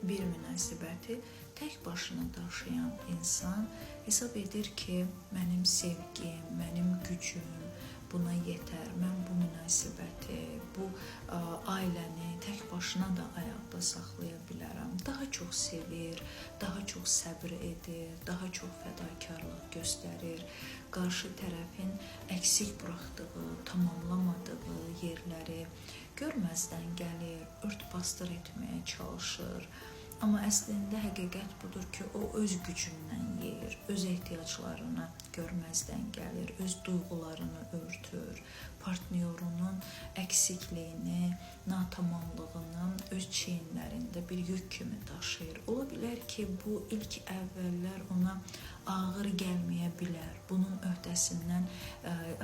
bir münasibəti tək başına daşıyan insan hesab edir ki, mənim sevgim, mənim gücüm buna yetər. Mən bu münasibəti, bu ailəni tək başına da ayaqda saxlaya bilərəm. Daha çox sevir, daha çox səbr edir, daha çox fədakarlıq göstərir. Qarşı tərəfin əksik buraxdığı, tamamlamadığı yerləri görməzdən gəlir, ört-basdır etməyə çalışır. Amma əslində həqiqət budur ki, o öz gücündən yeyir, öz ehtiyaclarını görməzdən gəlir, öz duyğularını örtür, partnyorunun əksikliyini, natamamlığını öz çiyinlərində bir yük kimi daşıyır. Ola bilər ki, bu ilk əvvəllər ona ağır gəlməyə bilər, bunun öhdəsindən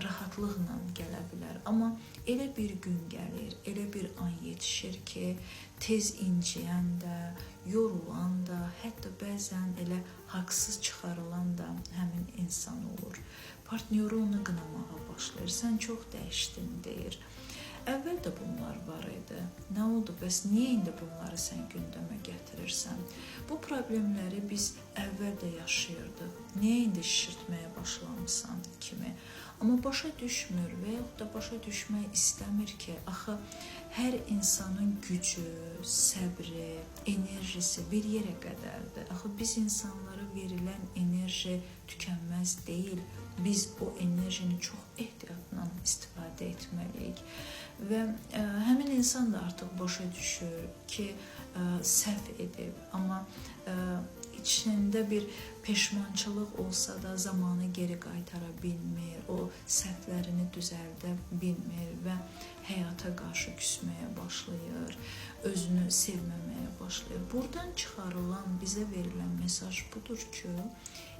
rahatlıqla gələ bilər. Amma elə bir gün gəlir, elə bir an yetişir ki, tez inciyən də, yorulan da, hətta bəzən elə haqsız çıxarılan da həmin insan olur. Partnyoru onu qınamağa başlayır. Sən çox dəyişdin, deyir. Əvvəl də bunlar var idi. Nə oldu? Bəs niyə indi bunları sən gündəmə gətirirsən? Bu problemləri biz əvvəl də yaşayırdıq. Niyə indi şişirtməyə başlamısan kimi? Amma başa düşmür və yaxud da başa düşmək istəmir ki, axı hər insanın gücü, səbri, enerjisi bir yerə qədərdir. Axı biz insanlara verilən enerji tükənməz deyil. Biz o enerjini çox ehtiyatla istifadə etməliyik. Və həmin insan da artıq başa düşür ki, səhv edib, amma içində bir peşmançılıq olsa da zamanı geri qaytara bilmir, o səhvlərini düzəldə bilmir və həyata qarşı küsməyə başlayır, özünü sevməməyə başlayır. Buradan çıxarılan, bizə verilən mesaj budur ki,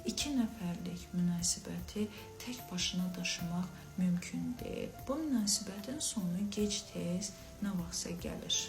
iki nəfərlik münasibəti tək başına daşımaq mümkün deyil. Bu münasibətin sonu gec-tez nə vaxtsa gəlir.